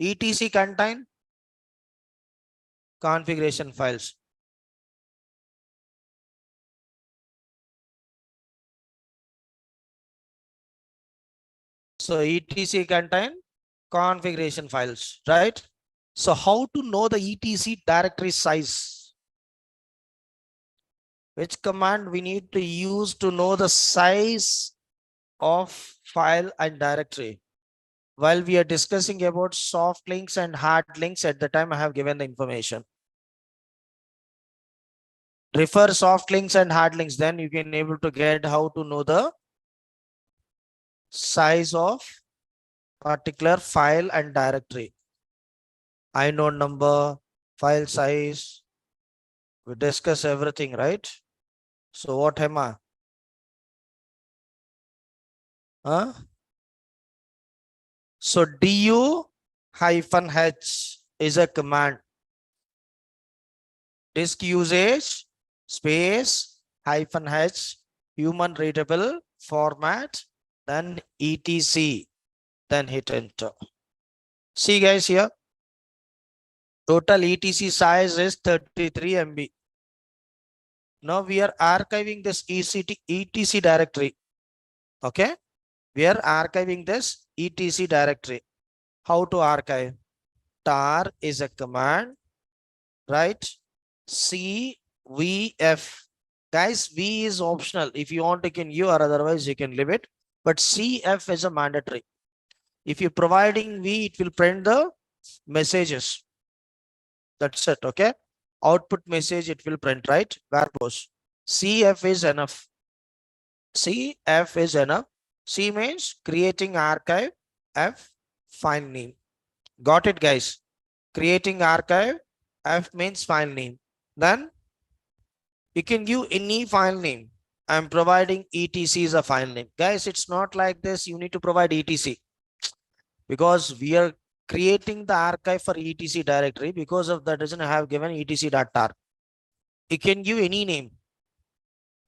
etc contain configuration files. So etc contain configuration files, right? So how to know the etc directory size? Which command we need to use to know the size of file and directory? While we are discussing about soft links and hard links, at the time I have given the information. Refer soft links and hard links, then you can able to get how to know the size of particular file and directory. Inode number, file size, we discuss everything, right? So what am I? Huh? So du-h is a command. Disk usage space -h human readable format, then etc, then hit enter. See guys here, total etc size is 33 MB. Now we are archiving this etc directory. Okay, we are archiving this etc directory. How to archive? tar is a command, right? cvf. Guys, v is optional. If you want, you can use, or otherwise you can leave it. But cf is a mandatory. If you're providing v, it will print the messages. That's it. Okay. Output message it will print, right? Verbose. cf is enough. cf is enough. C means creating archive. F file name. Got it, guys? Creating archive. F means file name. Then you can give any file name. I'm providing etc is a file name. Guys, it's not like this. You need to provide etc because we are creating the archive for etc directory. Because of that reason, I have given etc.tar. You can give any name.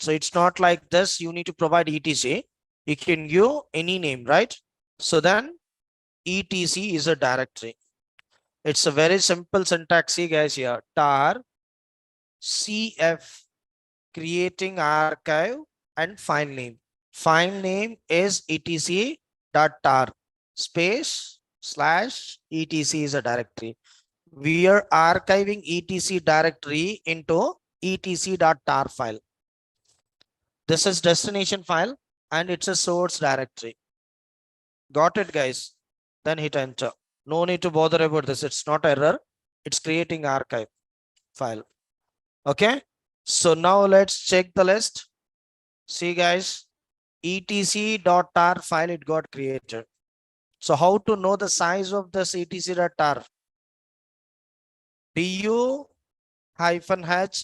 So it's not like this. You need to provide etc. You can give any name, right? So then etc is a directory. It's a very simple syntax, see guys here. tar cf creating archive and file name. File name is etc.tar space / etc is a directory. We are archiving etc directory into etc.tar file. This is destination file and it's a source directory. Got it, guys? Then hit enter. No need to bother about this. It's not error. It's creating archive file. Okay. So now let's check the list. See guys, etc.tar file it got created. So how to know the size of this etc.tar? du-h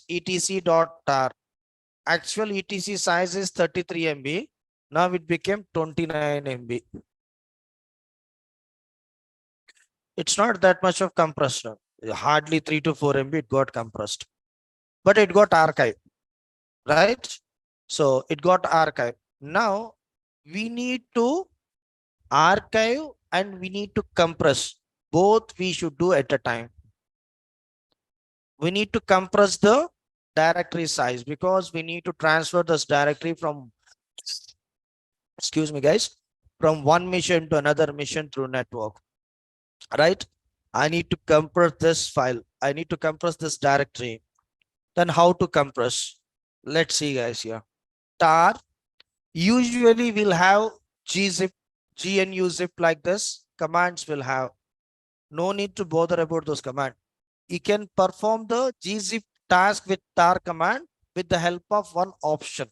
etc.tar. Actual etc size is 33 MB. Now it became 29 MB. It's not that much of compressed. Hardly 3 to 4 MB it got compressed. But it got archived, right? So it got archived. Now we need to archive and we need to compress. Both we should do at a time. We need to compress the directory size because we need to transfer this directory from, excuse me guys, from one machine to another machine through network, right? I need to compress this file. I need to compress this directory. Then how to compress? Let's see guys here. tar usually will have gzip, gnu zip like this. Commands will have. No need to bother about those commands. You can perform the gzip task with tar command with the help of one option.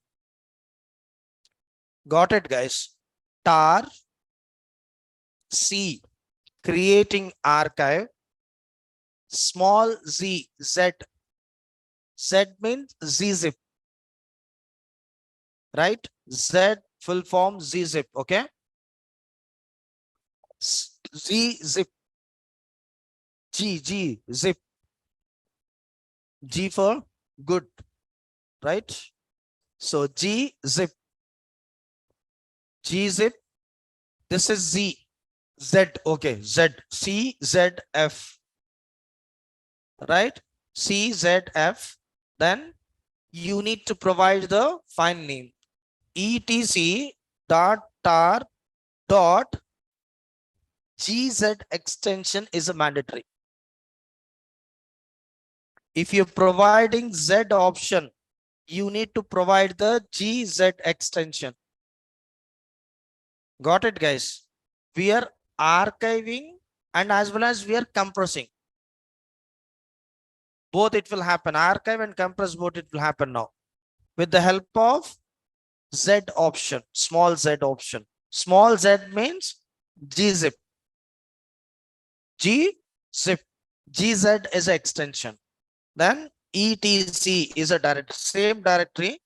Got it, guys? tar c creating archive, small z, z means zip, right? Z full form zip. Okay, zip, g zip, g for good, right? So g zip, this is z. Z, okay, Z, CZF, right? CZF. Then you need to provide the file name. etc dot tar dot GZ extension is a mandatory. If you're providing Z option, you need to provide the GZ extension. Got it, guys? We are archiving and as well as we are compressing. Both it will happen. Archive and compress, both it will happen now. With the help of Z option, small z option. Small z means gzip. Gzip. GZ is an extension. Then etc is a directory.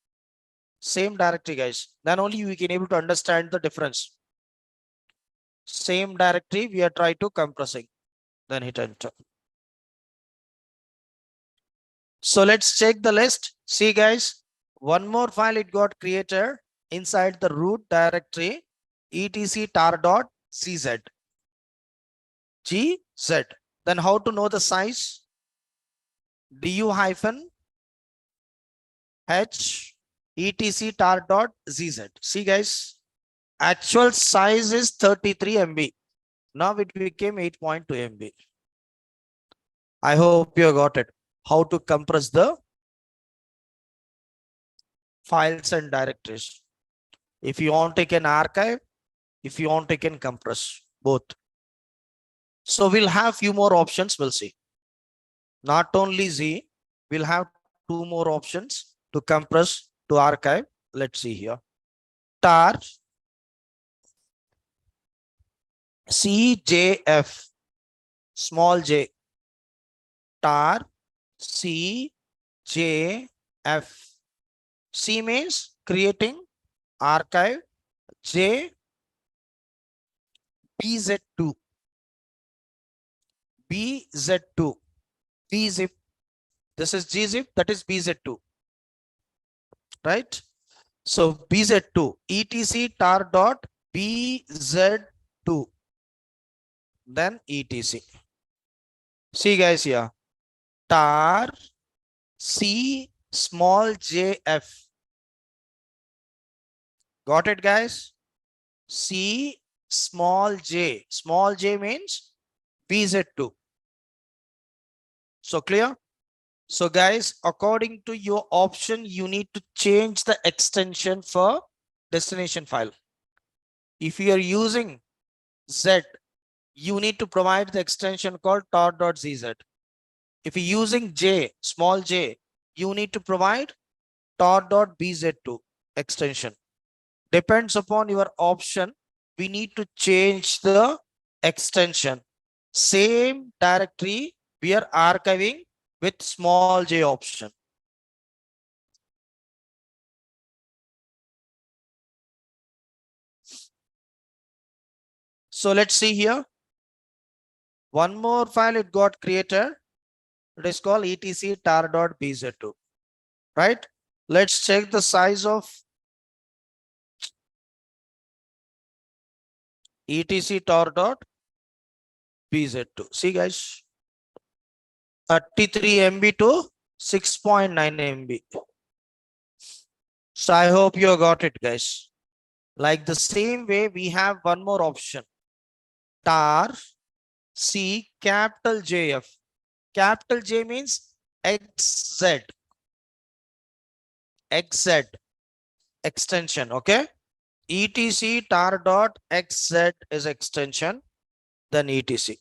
Same directory, guys. Then only we can able to understand the difference. Same directory, we are trying to compressing. Then hit enter. So let's check the list. See, guys, one more file it got created inside the root directory etc tar.cz. GZ. Then how to know the size? du hyphen h etc tar.cz. See, guys, actual size is 33 MB. Now it became 8.2 MB. I hope you got it. How to compress the files and directories. If you want, you can archive. If you want, you can compress both. So we'll have few more options. We'll see. Not only Z, we'll have two more options to compress, to archive. Let's see here. Tar CJF, small j. Tar CJF. C means creating, archive. J, BZ2. BZ2. BZip. This is gzip, that is BZ2. Right? So BZ2, etc tar dot BZ2. Then etc. See, guys, here. Tar C small jf. Got it, guys? C small j. Small j means BZ2. So clear? So, guys, according to your option, you need to change the extension for destination file. If you are using Z, you need to provide the extension called tar.cz. If you're using J, small j, you need to provide tar.bz2 extension. Depends upon your option. We need to change the extension. Same directory we are archiving with small j option. So let's see here. One more file it got created. It is called etc tar.bz2. Right? Let's check the size of etc tar.bz2. See, guys, 33 MB to 6.9 MB. So I hope you got it, guys. Like the same way, we have one more option. Tar C capital JF. Capital J means XZ. XZ extension. Okay. etc tar.xz is extension. Then etc.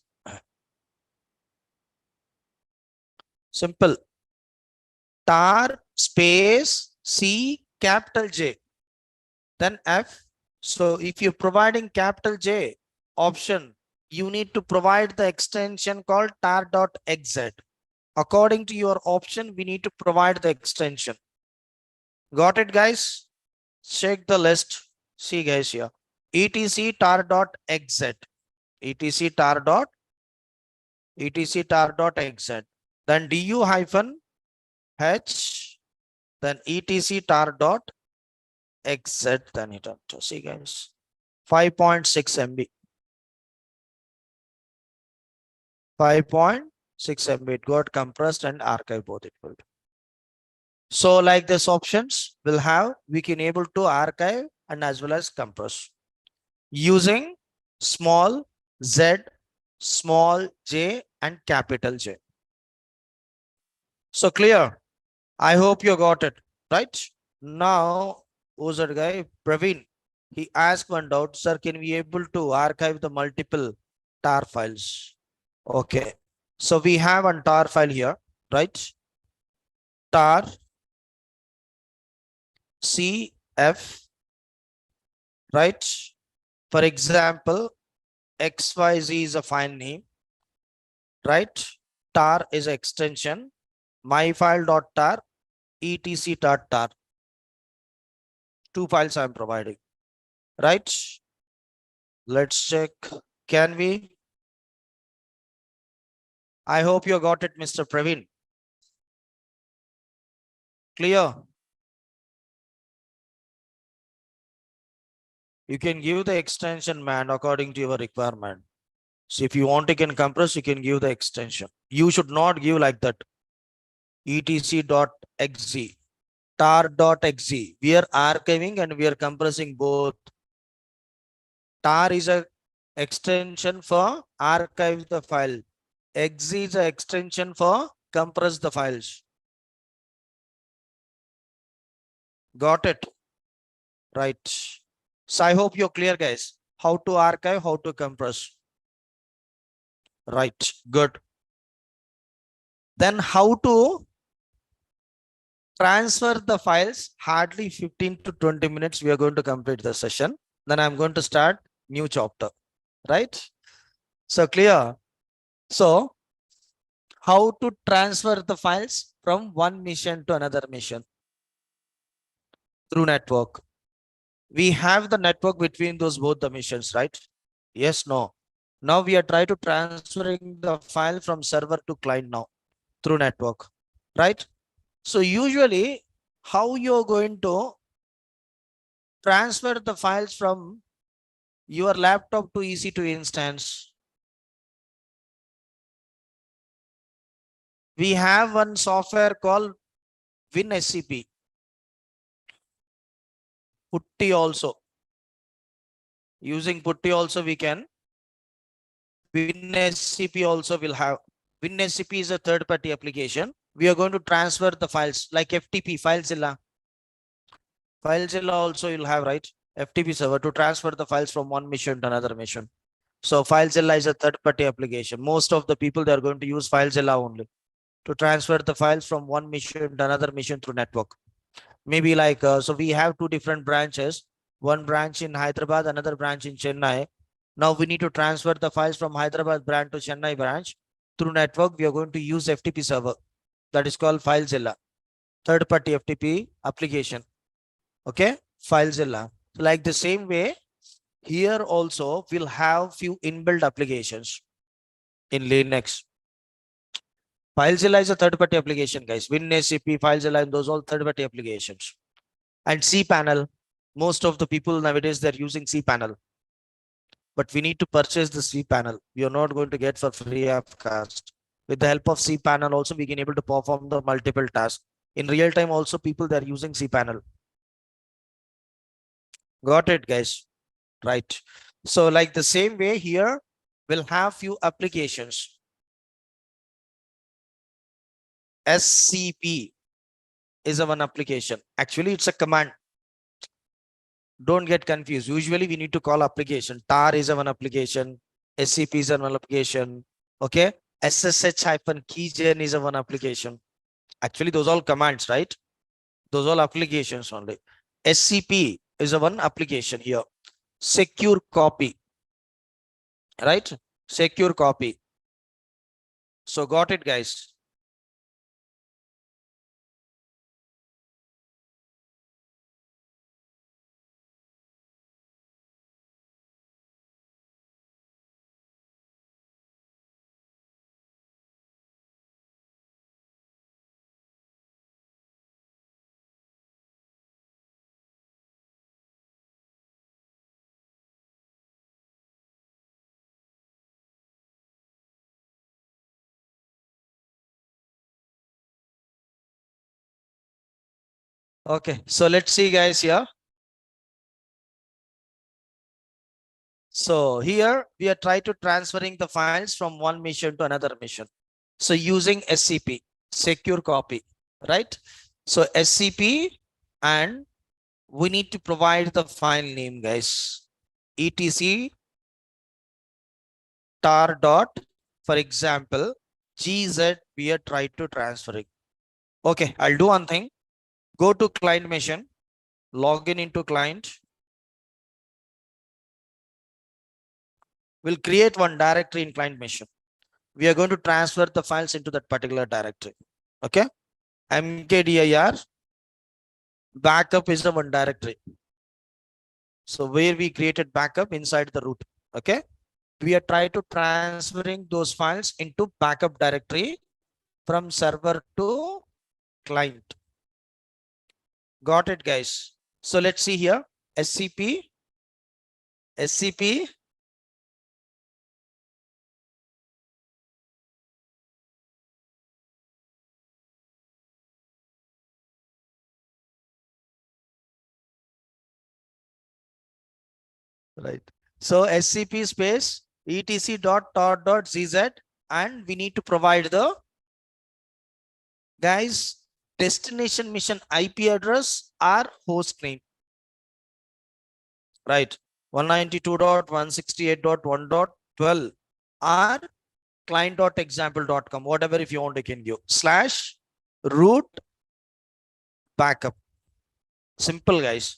Simple. Tar space C capital J. Then F. So if you're providing capital J option, you need to provide the extension called tar.xz. According to your option, we need to provide the extension. Got it, guys? Check the list. See, guys, here. etc tar.xz. etc tar.xz. Then du hyphen h. Then etc tar.xz. Then hit enter. See, guys. 5.6 MB. 5.6 MB. It got compressed and archive both it will. So like this options will have, we can able to archive and as well as compress using small z, small j and capital J. So clear. I hope you got it, right? Now, who's that guy? Praveen. He asked one doubt, sir, can we able to archive the multiple tar files? Okay. So we have one tar file here, right? Tar CF, right? For example, XYZ is a file name, right? Tar is an extension, myfile.tar, etc.tar. Two files I'm providing, right? Let's check. Can we? I hope you got it, Mr. Praveen. Clear? You can give the extension, man, according to your requirement. So if you want to can compress, you can give the extension. You should not give like that. etc.exe, tar.exe. We are archiving and we are compressing both. Tar is a extension for archive the file. Exe is a extension for compress the files. Got it? Right. So I hope you're clear, guys. How to archive, how to compress. Right. Good. Then how to transfer the files? Hardly 15 to 20 minutes. We are going to complete the session. Then I'm going to start new chapter. Right. So clear. So how to transfer the files from one mission to another mission through network? We have the network between those both the missions, right? Yes, no. Now we are trying to transferring the file from server to client now through network, right? So usually how you're going to transfer the files from your laptop to EC2 instance? We have one software called WinSCP, Putty also. Using Putty also we can. WinSCP also will have. WinSCP is a third-party application. We are going to transfer the files like FTP, FileZilla. FileZilla also you'll have, right? FTP server to transfer the files from one mission to another mission. So FileZilla is a third-party application. Most of the people, they are going to use FileZilla only to transfer the files from one mission to another mission through network. Maybe like, so we have two different branches, one branch in Hyderabad, another branch in Chennai. Now we need to transfer the files from Hyderabad branch to Chennai branch through network. We are going to use FTP server that is called FileZilla, third-party FTP application. Okay, FileZilla. Like the same way, here also we'll have few inbuilt applications in Linux. FileZilla is a third-party application, guys. WinSCP, FileZilla, and those all third-party applications. And cPanel, most of the people nowadays they're using cPanel, but we need to purchase the cPanel. We are not going to get for free of cost. With the help of cPanel, also we can able to perform the multiple tasks in real time. Also, people they're using cPanel. Got it, guys? Right. So, like the same way here, we'll have few applications. SCP is a one application. Actually, it's a command. Don't get confused. Usually we need to call application. Tar is a one application. SCP is a one application. Okay. SSH-keygen is a one application. Actually, those all commands, right? Those all applications only. SCP is a one application here. Secure copy, right? Secure copy. So got it, guys? Okay, so let's see guys here. So here we are trying to transferring the files from one mission to another mission. So using SCP, secure copy, right? So SCP, and we need to provide the file name guys. etc tar dot, for example, gz we are trying to transferring. Okay, I'll do one thing. Go to client mission, log in into client. We'll create one directory in client mission. We are going to transfer the files into that particular directory. Okay, mkdir backup is the one directory. So where we created backup inside the root. Okay, we are trying to transferring those files into backup directory from server to client. Got it guys? So let's see here. SCP right. So SCP space etc dot zz, and we need to provide the guys destination mission IP address or host name. Right. 192.168.1.12 or client.example.com, whatever if you want to can give /root backup. Simple guys.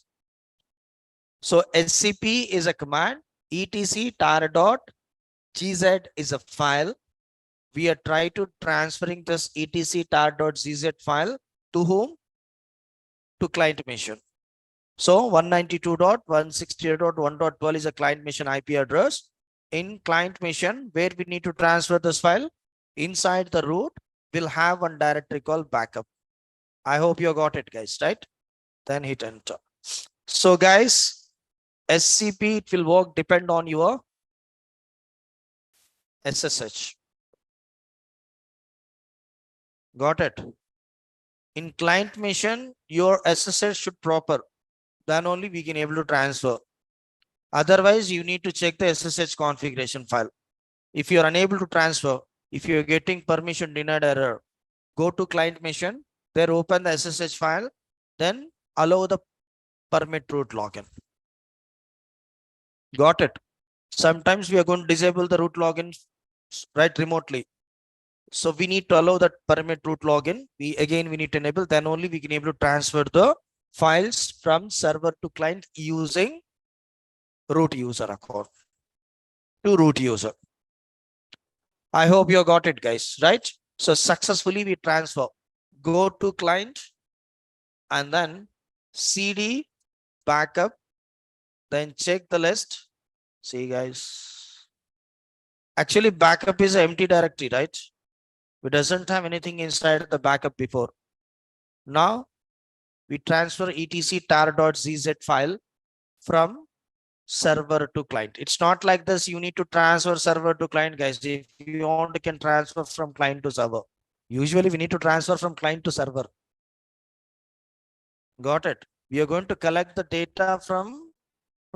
So SCP is a command, etc tar dot gz is a file. We are trying to transferring this etc tar dot gz file to whom? To client mission. So 192.168.1.12 is a client mission IP address. In client mission, where we need to transfer this file, inside the root, we'll have one directory called backup. I hope you got it, guys, right? Then hit enter. So guys, SCP, it will work depend on your SSH. Got it? In client mission, your SSH should proper. Then only we can able to transfer. Otherwise, you need to check the SSH configuration file. If you are unable to transfer, if you are getting permission denied error, go to client mission, there open the SSH file, then allow the permit root login. Got it? Sometimes we are going to disable the root login right remotely. So we need to allow that permit root login. We need to enable, then only we can able to transfer the files from server to client using root user account to root user. I hope you got it, guys, right? So successfully we transfer. Go to client and then cd backup, then check the list. See guys, actually backup is an empty directory, right? It doesn't have anything inside the backup before. Now we transfer etc tar.gz file from server to client. It's not like this. You need to transfer server to client, guys. If you want, you can transfer from client to server. Usually we need to transfer from client to server. Got it? We are going to collect the data from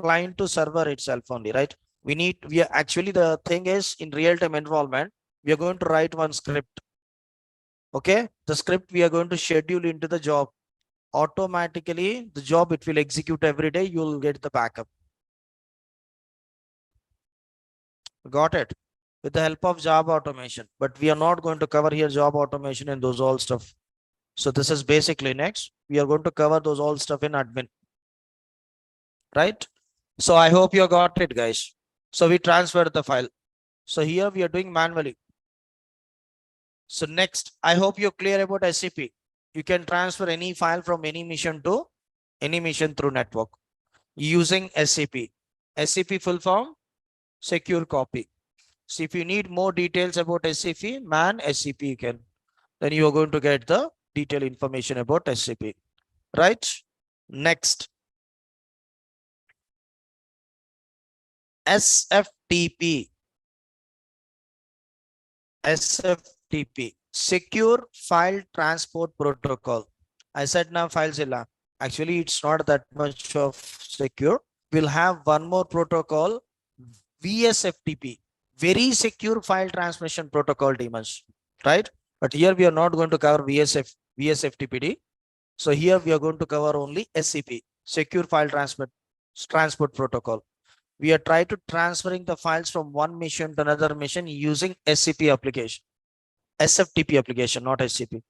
client to server itself only, right? We are actually, the thing is, in real-time environment, we are going to write one script. Okay, the script we are going to schedule into the job. Automatically the job, it will execute every day. You will get the backup. Got it? With the help of job automation, but we are not going to cover here job automation and those all stuff. So this is basically next. We are going to cover those all stuff in admin. Right? So I hope you got it, guys. So we transferred the file. So here we are doing manually. So next, I hope you're clear about SCP. You can transfer any file from any mission to any mission through network using SCP. SCP full form, secure copy. So if you need more details about SCP, man SCP you can. Then you are going to get the detailed information about SCP. Right? Next. SFTP. SFTP, Secure File Transport Protocol. I said now files illa. Actually, it's not that much of secure. We'll have one more protocol, VSFTP, very secure file transmission protocol demons, right? But here we are not going to cover VSFTPD. So here we are going to cover only SCP, secure file transport protocol. We are trying to transferring the files from one machine to another machine using SCP application, SFTP application, not SCP.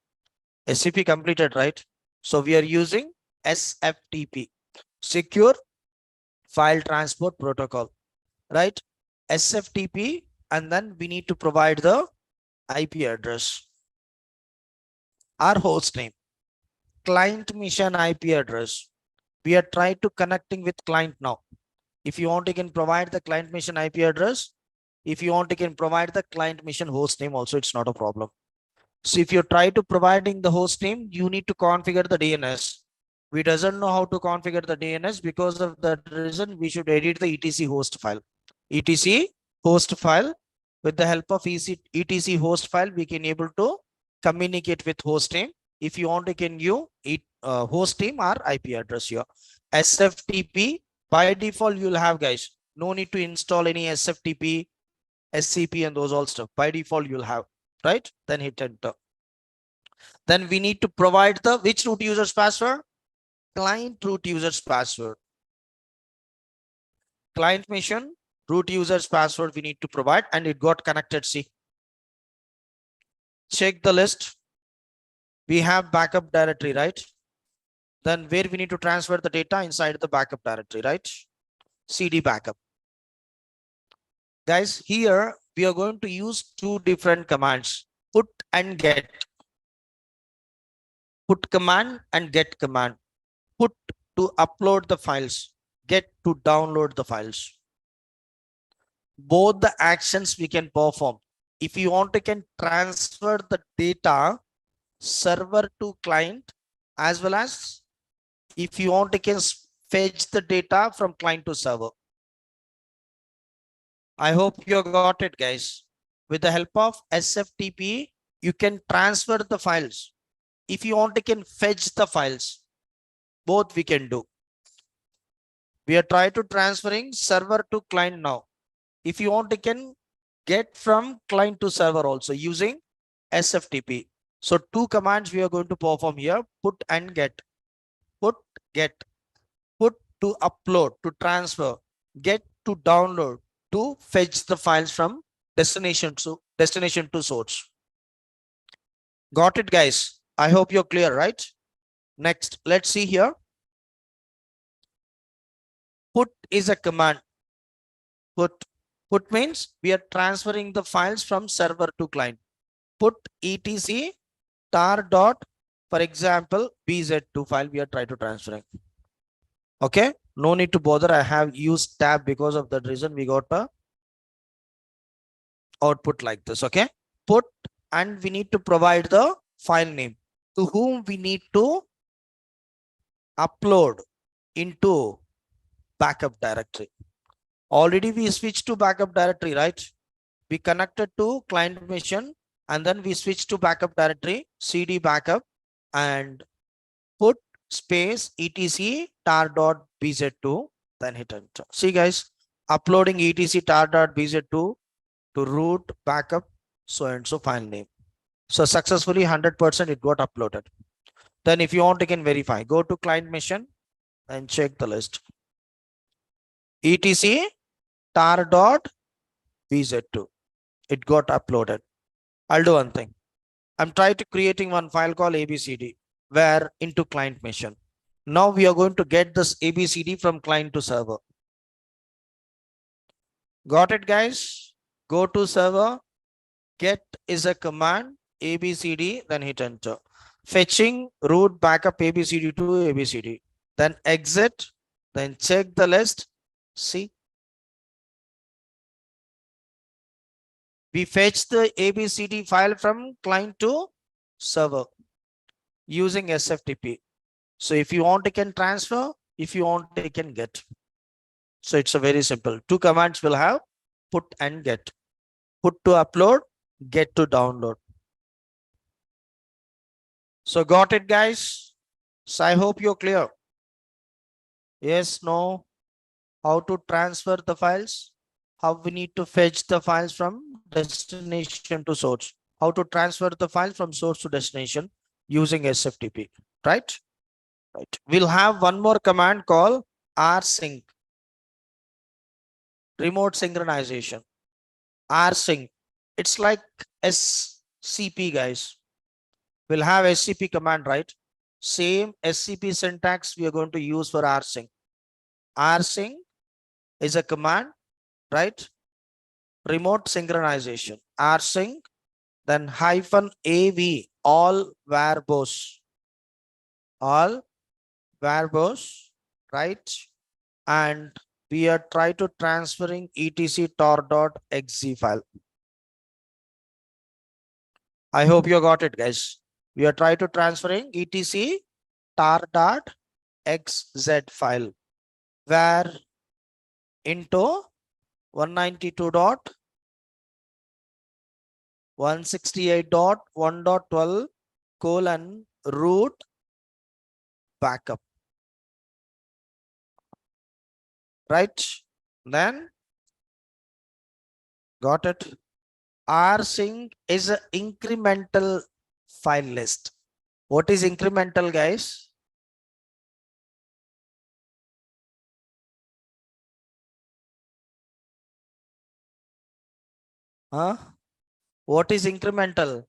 SCP completed, right? So we are using SFTP, secure file transport protocol, right? SFTP, and then we need to provide the IP address, our host name, client mission IP address. We are trying to connecting with client now. If you want, you can provide the client mission IP address. If you want, you can provide the client mission host name also, it's not a problem. So if you try to providing the host name, you need to configure the DNS. We doesn't know how to configure the DNS. Because of that reason, we should edit the etc host file. etc host file. With the help of etc host file, we can able to communicate with host name. If you want, you can use host name or IP address here. SFTP, by default, you'll have, guys, no need to install any SFTP, SCP, and those all stuff. By default, you'll have, right? Then hit enter. Then we need to provide the which root user's password? Client root user's password. Client mission root user's password we need to provide, and it got connected. See, check the list. We have backup directory, right? Then where we need to transfer the data inside the backup directory, right? CD backup. Guys, here we are going to use two different commands, put and get. Put command and get command. Put to upload the files, get to download the files. Both the actions we can perform. If you want, to can transfer the data server to client, as well as if you want, to can fetch the data from client to server. I hope you got it, guys. With the help of SFTP, you can transfer the files. If you want, to can fetch the files. Both we can do. We are trying to transferring server to client now. If you want, you can get from client to server also using SFTP. So two commands we are going to perform here, put and get. Put, get. Put to upload, to transfer. Get to download, to fetch the files from destination to source. Got it, guys? I hope you're clear, right? Next, let's see here. Put is a command. Put means we are transferring the files from server to client. Put etc tar dot, for example, bz2 file we are trying to transferring. Okay, no need to bother. I have used tab because of that reason we got a output like this. Okay, put, and we need to provide the file name to whom we need to upload into backup directory. Already we switched to backup directory, right? We connected to client mission, and then we switched to backup directory, CD backup, and put space etc tar dot bz2, then hit enter. See, guys, uploading etc tar dot bz2 to root backup so and so file name. So successfully 100% it got uploaded. Then if you want, you can verify. Go to client mission and check the list. etc tar dot bz2. It got uploaded. I'll do one thing. I'm trying to creating one file called ABCD, where into client mission. Now we are going to get this ABCD from client to server. Got it, guys? Go to server. Get is a command, ABCD, then hit enter. Fetching root backup ABCD to ABCD. Then exit, then check the list. See, we fetch the ABCD file from client to server using SFTP. So if you want, you can transfer. If you want, you can get. So it's a very simple. Two commands will have put and get. Put to upload, get to download. So got it, guys? So I hope you're clear. Yes, no, how to transfer the files, how we need to fetch the files from destination to source, how to transfer the file from source to destination using SFTP, right? Right. We'll have one more command called rsync, remote synchronization. rsync, it's like SCP, guys. We'll have SCP command, right? Same SCP syntax we are going to use for rsync. rsync is a command, right? Remote synchronization. rsync, then -av, all verbose, all verbose, right? And we are trying to transferring etc tar.exe file. I hope you got it, guys. We are trying to transferring etc tar.xz file, where into 192.168.1.12 root backup, right? Then got it. rsync is an incremental file list. What is incremental, guys? Huh? What is incremental?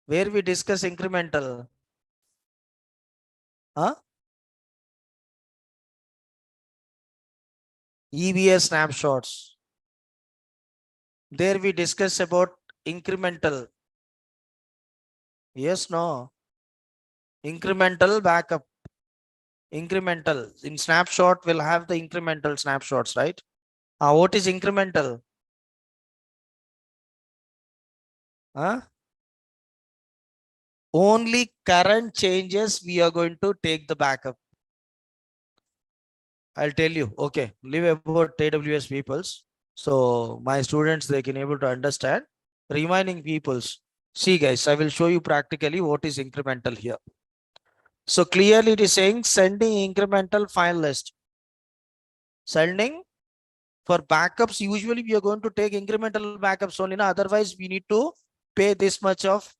Where we discuss incremental? Huh? EBS snapshots. There we discuss about incremental. Yes, no. Incremental backup. Incremental. In snapshot, we'll have the incremental snapshots, right? What is incremental? Huh? Only current changes we are going to take the backup. I'll tell you. Okay, leave about AWS peoples. So my students, they can able to understand. Remaining peoples. See, guys, I will show you practically what is incremental here. So clearly it is saying sending incremental file list. Sending for backups, usually we are going to take incremental backups only. Otherwise, we need to pay this much of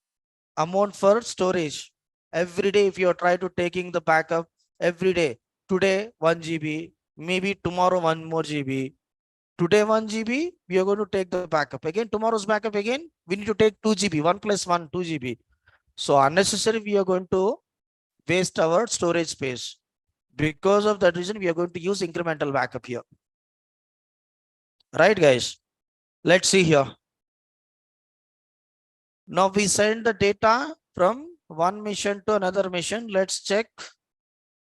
amount for storage. Every day, if you are trying to taking the backup every day, today 1 GB, maybe tomorrow 1 more GB. Today 1 GB, we are going to take the backup. Again, tomorrow's backup again, we need to take 2 GB, 1 plus 1, 2 GB. So unnecessary, we are going to waste our storage space. Because of that reason, we are going to use incremental backup here. Right, guys? Let's see here. Now we send the data from one mission to another mission. Let's check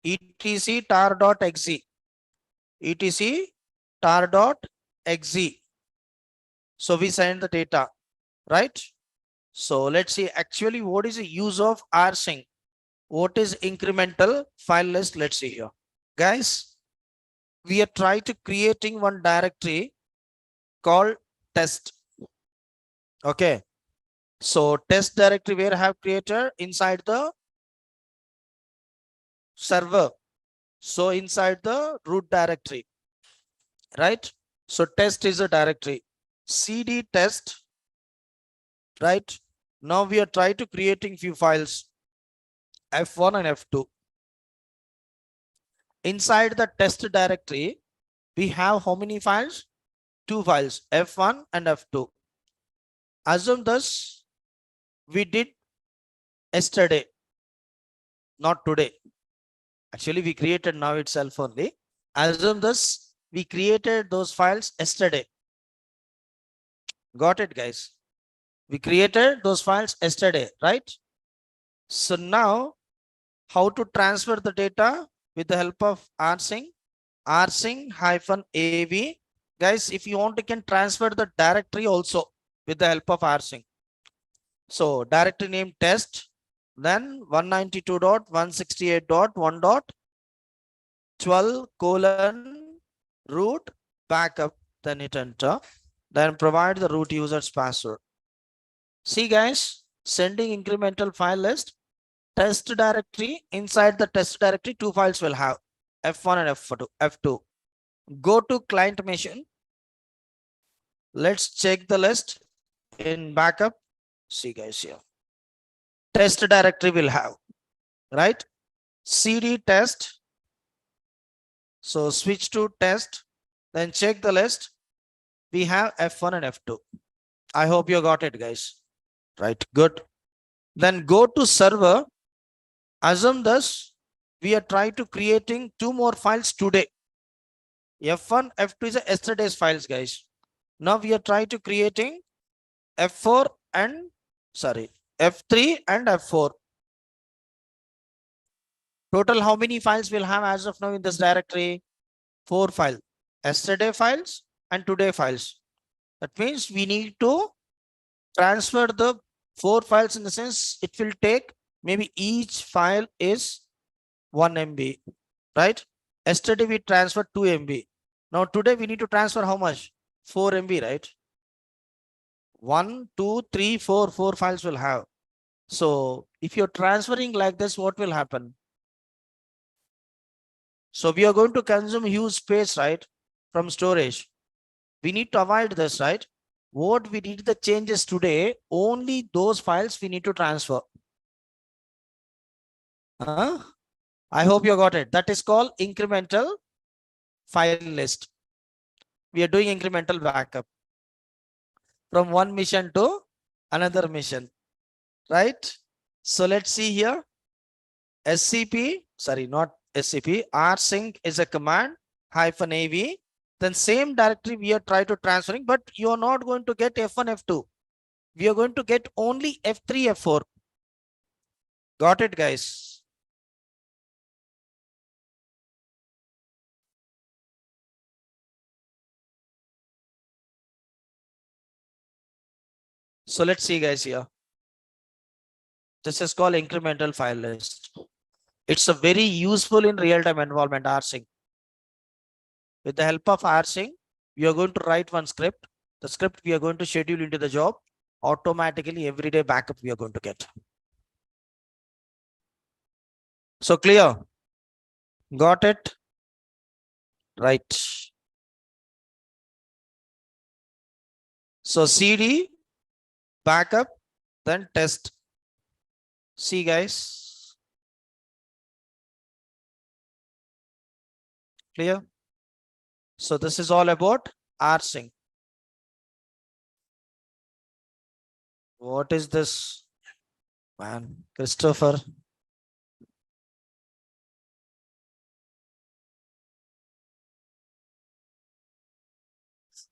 etc tar.exe. etc tar.exe. So we send the data, right? So let's see actually what is the use of rsync. What is incremental file list? Let's see here. Guys, we are trying to creating one directory called test. Okay. So test directory where I have created inside the server. So inside the root directory, right? So test is a directory. CD test, right? Now we are trying to creating few files, F1 and F2. Inside the test directory, we have how many files? 2 files, F1 and F2. Assume thus we did yesterday, not today. Actually, we created now itself only. Assume thus we created those files yesterday. Got it, guys? We created those files yesterday, right? So now how to transfer the data with the help of rsync, rsync-av. Guys, if you want, you can transfer the directory also with the help of rsync. So directory name test, then 192.168.1.12 root backup, then hit enter, then provide the root user's password. See, guys, sending incremental file list. test directory. Inside the test directory, two files will have F1 and F2. Go to client machine. Let's check the list in backup. See guys here. Test directory will have, right? CD test. So switch to test, then check the list. We have F1 and F2. I hope you got it, guys. Right, good. Then go to server. Assume this. We are trying to creating two more files today. F1, F2 is yesterday's files, guys. Now we are trying to creating F4 and F3 and F4. Total how many files we'll have as of now in this directory? 4 files. Yesterday files and today files. That means we need to transfer the 4 files, in the sense it will take maybe each file is 1 MB, right? Yesterday we transferred 2 MB. Now today we need to transfer how much? 4 MB, right? 1, 2, 3, 4 files will have. So if you're transferring like this, what will happen? So we are going to consume huge space, right? From storage. We need to avoid this, right? What we need the changes today, only those files we need to transfer. I hope you got it. That is called incremental file list. We are doing incremental backup from one mission to another mission, right? So let's see here. SCP, sorry, not SCP, rsync is a command -AV. Then same directory we are trying to transferring, but you are not going to get F1, F2. We are going to get only F3, F4. Got it, guys? So let's see, guys, here. This is called incremental file list. It's a very useful in real-time environment, rsync. With the help of rsync, we are going to write one script. The script we are going to schedule into the job. Automatically, everyday backup we are going to get. So clear? Got it? Right. So CD, backup, then test. See, guys. Clear? So this is all about rsync. What is this, man? Christopher.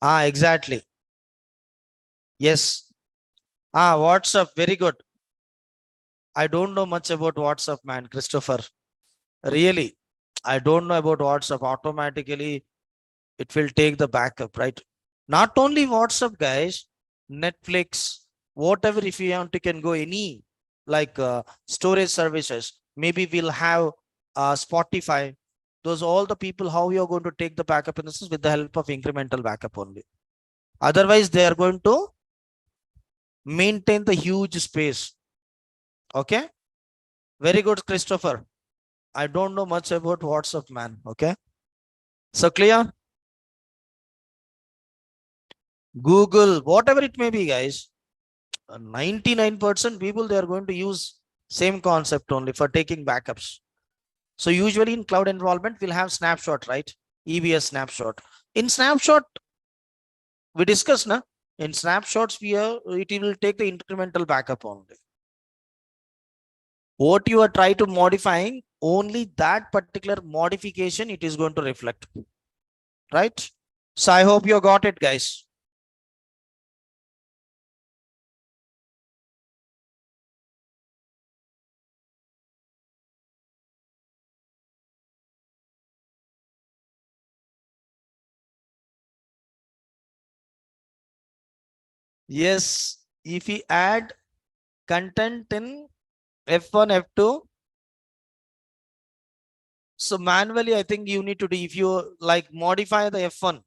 Exactly. Yes. WhatsApp. Very good. I don't know much about WhatsApp, man, Christopher. Really, I don't know about WhatsApp. Automatically, it will take the backup, right? Not only WhatsApp, guys, Netflix, whatever, if you want, you can go any like storage services. Maybe we'll have Spotify. Those all the people, how you are going to take the backup, and this is with the help of incremental backup only. Otherwise, they are going to maintain the huge space. Okay. Very good, Christopher. I don't know much about WhatsApp, man. Okay. So clear? Google, whatever it may be, guys. 99% people, they are going to use same concept only for taking backups. So usually in cloud environment, we'll have snapshot, right? EBS snapshot. In snapshot, we discussed, na? In snapshots, it will take the incremental backup only. What you are trying to modifying, only that particular modification it is going to reflect, right? So I hope you got it, guys. Yes, if we add content in F1, F2, so manually, I think you need to do, if you like modify the F1.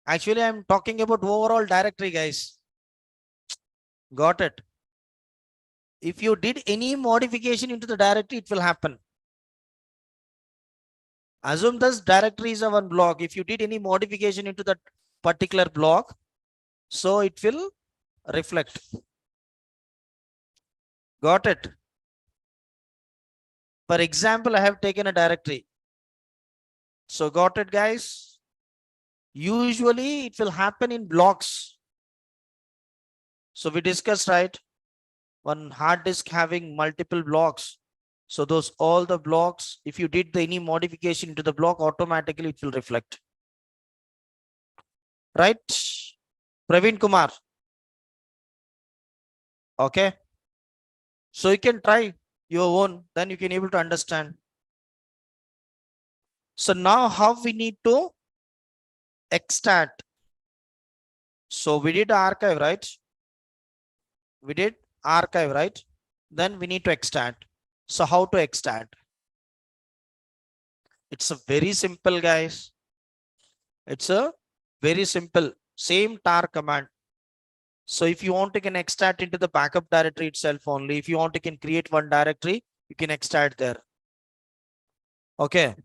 Actually, I'm talking about overall directory, guys. Got it? If you did any modification into the directory, it will happen. Assume this directory is a one block. If you did any modification into that particular block, so it will reflect. Got it? For example, I have taken a directory. So got it, guys? Usually it will happen in blocks. So we discussed, right? One hard disk having multiple blocks. So those all the blocks, if you did any modification into the block, automatically it will reflect. Right? Praveen Kumar. Okay. So you can try your own, then you can able to understand. So now how we need to extract. So we did archive, right? We did archive, right? Then we need to extract. So how to extract? It's a very simple, guys. It's a very simple, same tar command. So if you want to can extract into the backup directory itself only. If you want to can create one directory, you can extract there. Okay.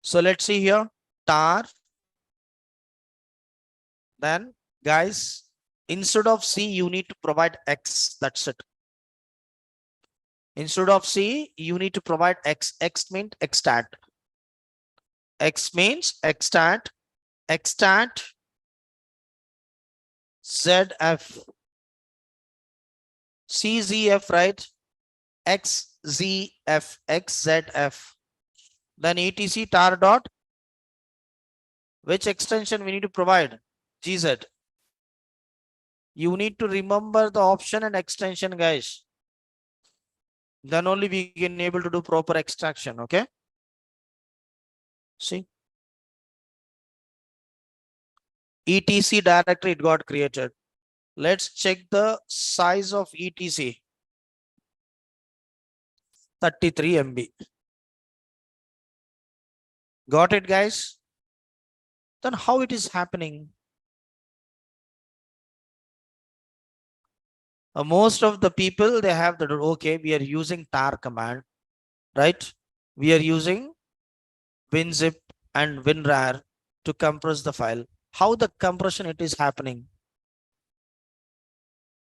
So let's see here. Tar. Then guys, instead of C, you need to provide X. That's it. Instead of C, you need to provide X. X means extract. X means extract. Extract ZF. CZF, right? XZF, XZF. Then etc tar dot. Which extension we need to provide? GZ. You need to remember the option and extension, guys. Then only we can able to do proper extraction. Okay. See. ETC directory, it got created. Let's check the size of ETC. 33 MB. Got it, guys? Then how it is happening? Most of the people, they have the, okay, we are using tar command, right? We are using WinZip and WinRAR to compress the file. How the compression it is happening?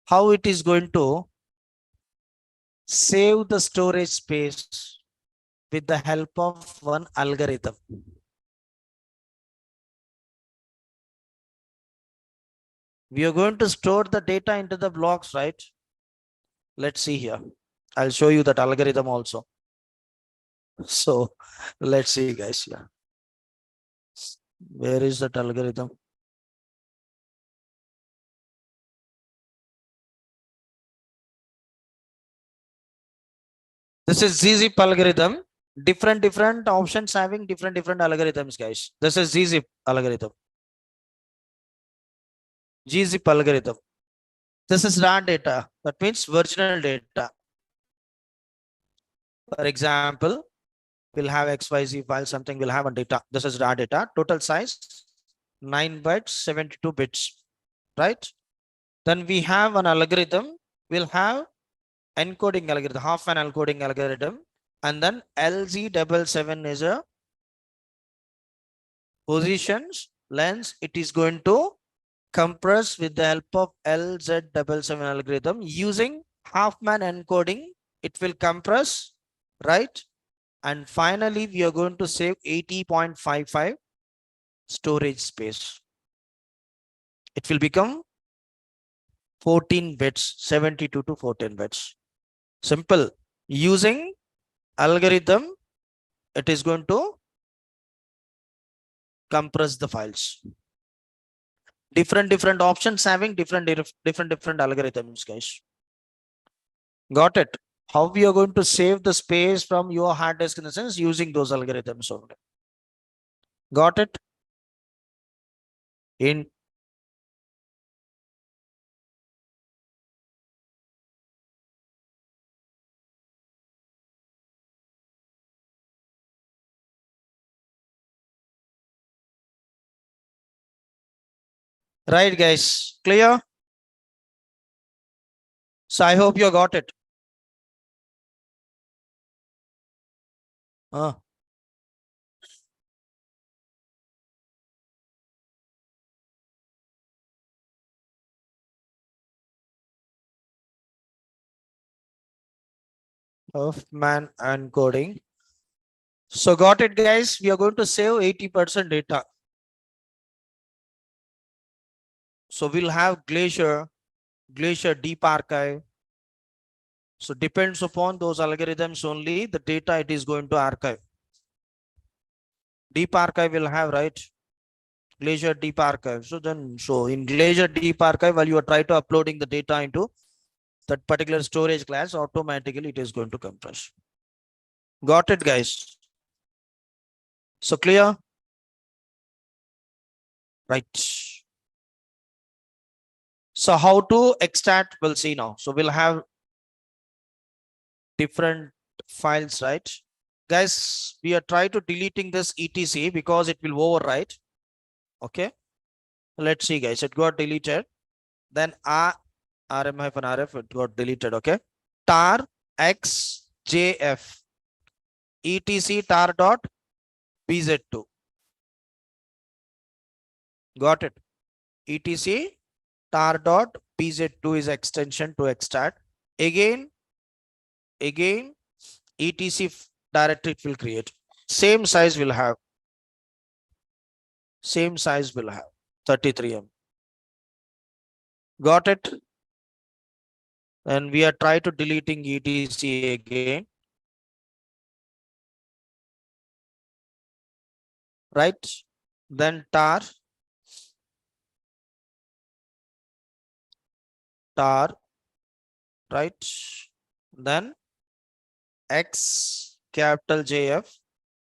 How it is going to save the storage space with the help of one algorithm. We are going to store the data into the blocks, right? Let's see here. I'll show you that algorithm also. So let's see, guys. Yeah. Where is that algorithm? This is zzip algorithm. Different options having different algorithms, guys. This is zzip algorithm. Gzip algorithm. This is raw data. That means virginal data. For example, we'll have XYZ file, something will have a data. This is raw data. Total size 9 bytes, 72 bits, right? Then we have an algorithm. We'll have encoding algorithm, half an encoding algorithm. And then LZ77 is a positions lens. It is going to compress with the help of LZ77 algorithm using half-man encoding. It will compress, right? And finally, we are going to save 80.55 storage space. It will become 14 bits, 72 to 14 bits. Simple. Using algorithm, it is going to compress the files. Different options having different algorithms, guys. Got it? How we are going to save the space from your hard disk in the sense using those algorithms only. Got it? In right, guys, clear? So I hope you got it. Ah. Huffman and coding. So got it, guys. We are going to save 80% data. So we'll have Glacier Deep Archive. So depends upon those algorithms only, the data it is going to archive. Deep Archive will have, right? Glacier Deep Archive. So in Glacier Deep Archive, while you are trying to uploading the data into that particular storage class, automatically it is going to compress. Got it, guys? So clear? Right. So how to extract, we'll see now. So we'll have different files, right? Guys, we are trying to deleting this etc because it will overwrite. Okay. Let's see, guys. It got deleted. Then rm-rf it got deleted. Okay. tar xjf etc tar dot bz2. Got it. etc tar dot bz2 is extension to extract. Again etc directory it will create. Same size will have 33 M. Got it? And we are trying to deleting etc again. Right? Then tar right? Then x capital JF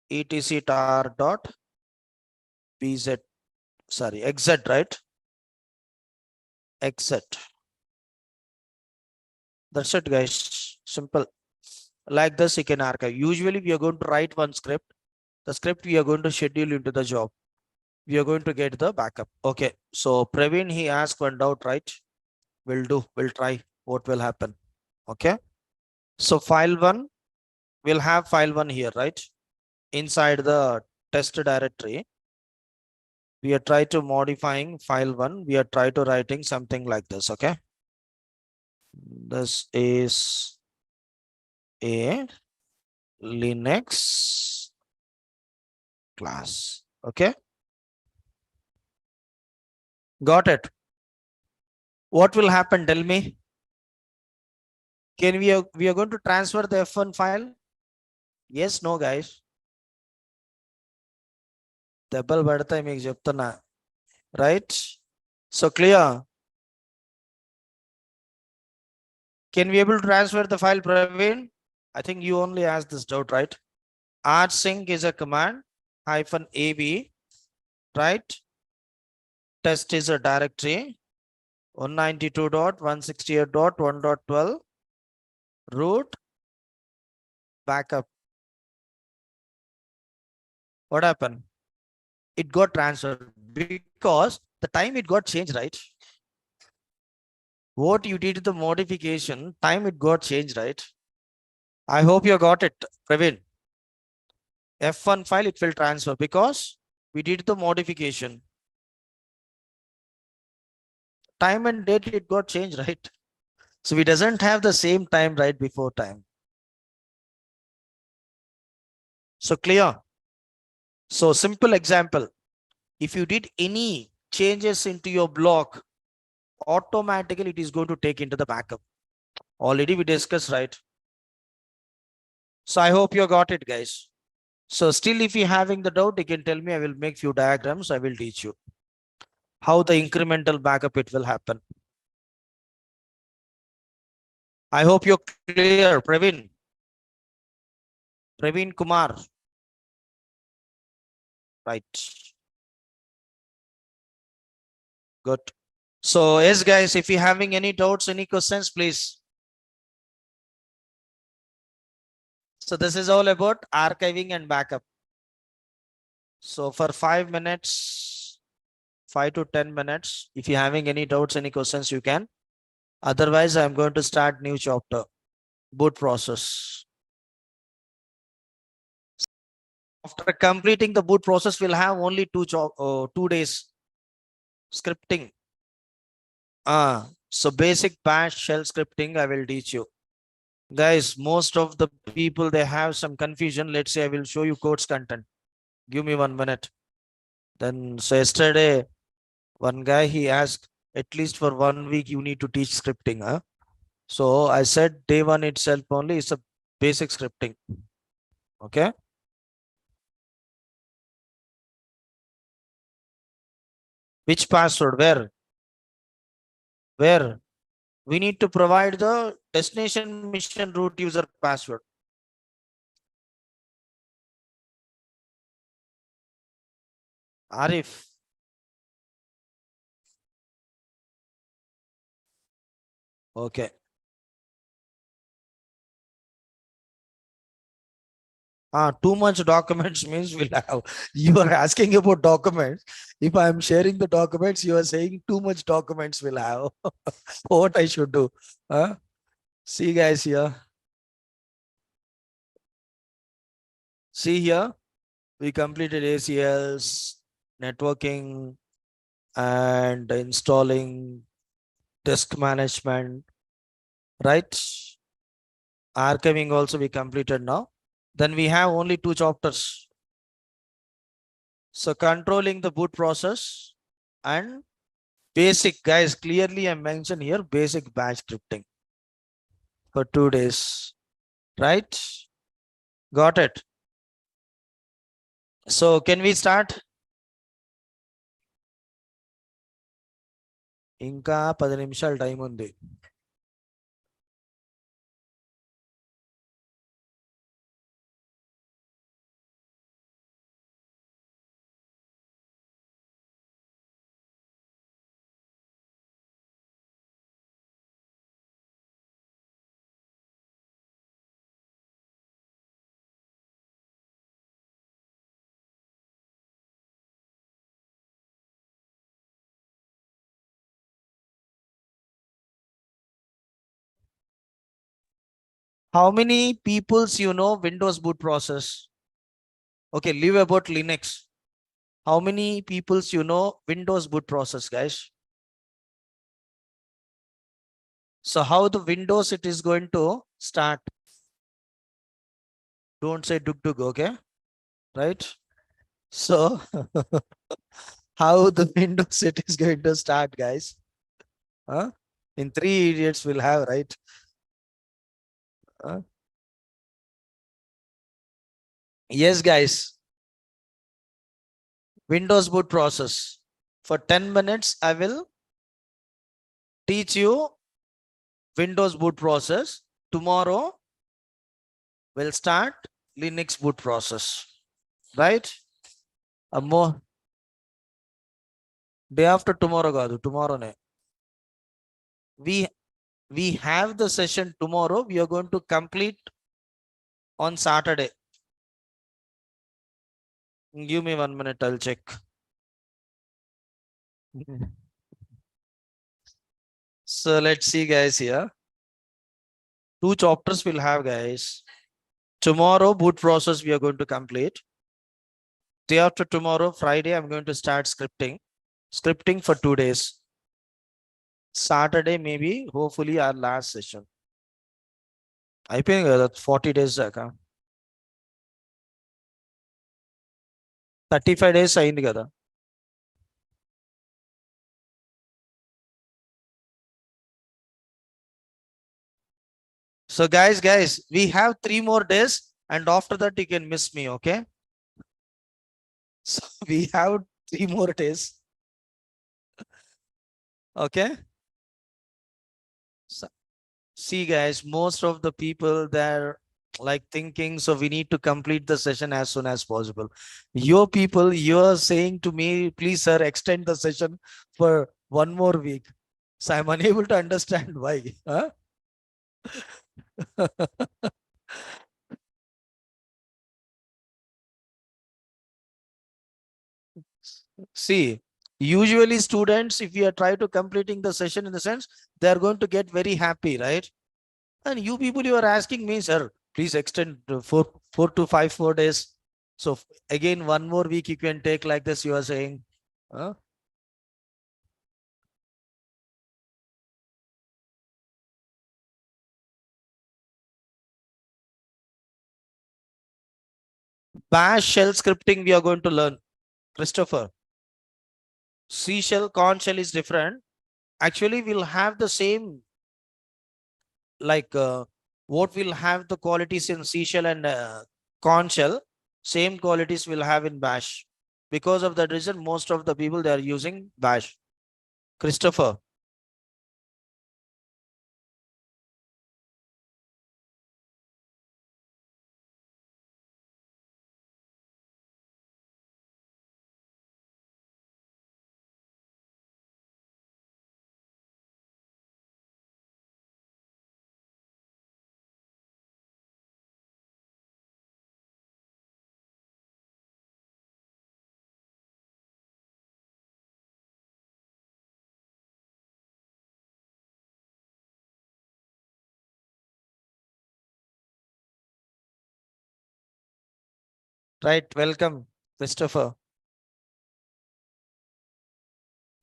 etc tar dot bz, sorry, xz, right? Xz. That's it, guys. Simple. Like this, you can archive. Usually, we are going to write one script. The script we are going to schedule into the job. We are going to get the backup. Okay. So Praveen, he asked one doubt, right? We'll try what will happen. Okay. So file one, we'll have file one here, right? Inside the test directory. We are trying to modifying file one. We are trying to writing something like this. Okay. This is a Linux class. Okay. Got it. What will happen? Tell me. Can we are going to transfer the F1 file? Yes, no, guys. Double badta మీకు చెప్తున్నా. Right? So clear. Can we able to transfer the file, Praveen? I think you only asked this doubt, right? rsync is a command, -ab, right? Test is a directory, 192.168.1.12, root, backup. What happened? It got transferred because the time it got changed, right? What you did the modification, time it got changed, right? I hope you got it, Praveen. F1 file it will transfer because we did the modification. Time and date it got changed, right? So we doesn't have the same time right before time. So clear. So simple example. If you did any changes into your block, automatically it is going to take into the backup. Already we discussed, right? So I hope you got it, guys. So still, if you're having the doubt, you can tell me. I will make few diagrams. I will teach you how the incremental backup it will happen. I hope you're clear, Praveen Kumar. Right. Good. So yes, guys, if you're having any doubts, any questions, please. So this is all about archiving and backup. So for 5 minutes, 5 to 10 minutes, if you're having any doubts, any questions, you can. Otherwise, I'm going to start new chapter, boot process. After completing the boot process, we'll have only 2 days scripting. So basic bash shell scripting, I will teach you. Guys, most of the people, they have some confusion. Let's say I will show you course content. Give me 1 minute. Then, so yesterday, one guy, he asked, at least for 1 week, you need to teach scripting. Huh? So I said day one itself only is a basic scripting. Okay. Which password? Where? We need to provide the destination mission root user password. Arif. Okay. Too much documents means we'll have. You are asking about documents. If I am sharing the documents, you are saying too much documents will have. What I should do? See guys here. See here. We completed ACLs, networking, and installing disk management, right? Archiving also we completed now. Then we have only 2 chapters. So controlling the boot process and basic, guys, clearly I mentioned here basic bash scripting for 2 days, right? Got it. So can we start? ఇంకా 10 నిమిషాలు time ఉంది. How many peoples you know Windows boot process? Okay, leave about Linux. How many peoples you know Windows boot process, guys? So how the Windows it is going to start? Don't say dug dug, okay? Right? So how the Windows it is going to start, guys? Huh? In 3 idiots we'll have, right? Yes, guys. Windows boot process. For 10 minutes, I will teach you Windows boot process. Tomorrow, we'll start Linux boot process. Right? A more day after tomorrow, tomorrow. We have the session tomorrow. We are going to complete on Saturday. Give me 1 minute, I'll check. So let's see, guys, here. 2 chapters we'll have, guys. Tomorrow, boot process we are going to complete. Day after tomorrow, Friday, I'm going to start scripting. Scripting for 2 days. Saturday, maybe, hopefully, our last session. I think that's 40 days. 35 days అయింది కదా. So guys, we have 3 more days and after that you can miss me, okay? So we have 3 more days. Okay? So, see guys, most of the people they're like thinking, so we need to complete the session as soon as possible. Your people, you're saying to me, please sir, extend the session for 1 more week. So I'm unable to understand why. Huh? See, usually students, if you are trying to completing the session in the sense, they are going to get very happy, right? And you people, you are asking me, sir, please extend 4 to 5 more days. So again, 1 more week you can take like this, you are saying. Huh? Bash shell scripting we are going to learn, Christopher. C shell, con shell is different. Actually, we'll have the same, like what will have the qualities in C shell and con shell, same qualities will have in bash. Because of that reason, most of the people they are using bash. Christopher. Right, welcome, Christopher.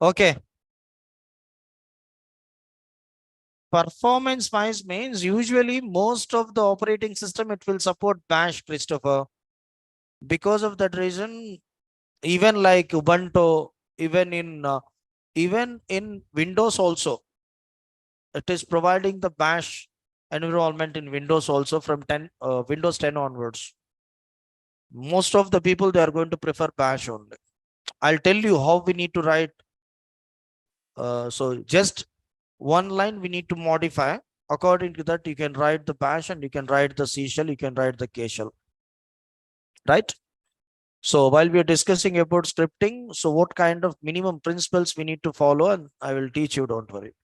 Okay, performance wise means usually most of the operating system it will support bash, Christopher. Because of that reason, even like Ubuntu, even in Windows also, it is providing the bash environment in Windows also from Windows 10 onwards. Most of the people they are going to prefer bash only. I'll tell you how we need to write. So just one line we need to modify. According to that, you can write the bash and you can write the C shell, you can write the K shell, right? So while we are discussing about scripting, so what kind of minimum principles we need to follow, and I will teach you, don't worry.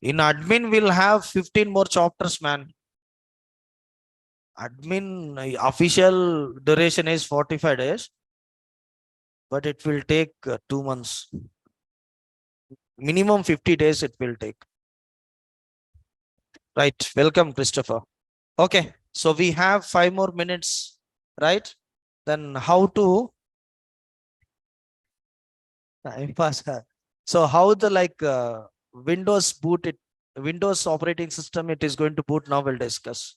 In admin, we'll have 15 more chapters, man. Admin official duration is 45 days, but it will take 2 months. Minimum 50 days it will take. Right. Welcome, Christopher. Okay. So we have 5 more minutes, right? Then how to time pass. So how the Windows boot it, Windows operating system it is going to boot now we'll discuss.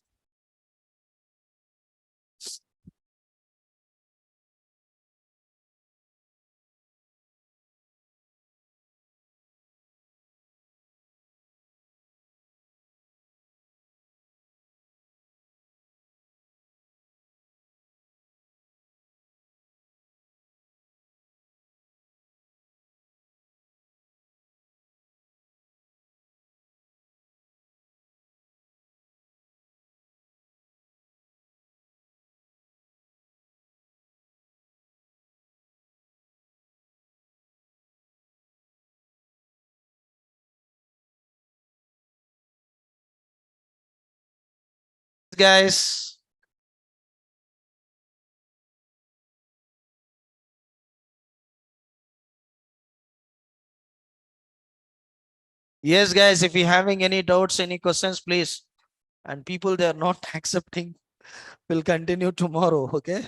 Guys. Yes, guys, if you're having any doubts, any questions, please. And people they are not accepting, will continue tomorrow. Okay.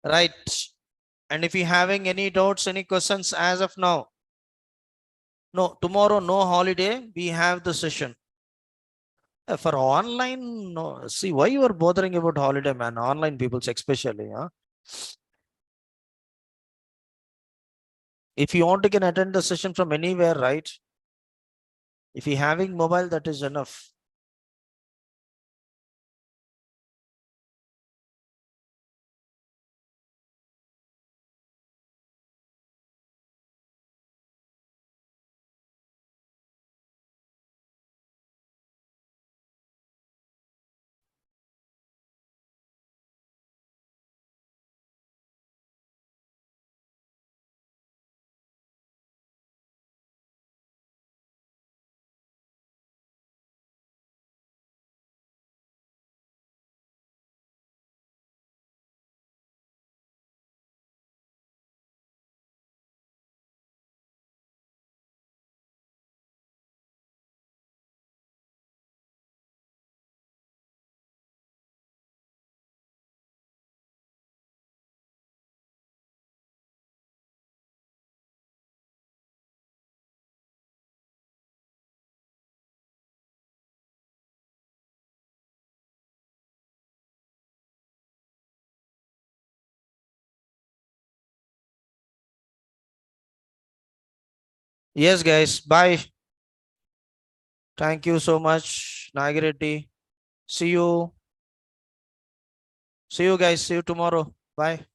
Right. And if you're having any doubts, any questions as of now, no, tomorrow, no holiday, we have the session. For online, no. See, why you are bothering about holiday, man? Online people, especially, huh? If you want, you can attend the session from anywhere, right? If you're having mobile, that is enough. Yes, guys. Bye. Thank you so much, Nagireddy. See you. See you guys. See you tomorrow. Bye.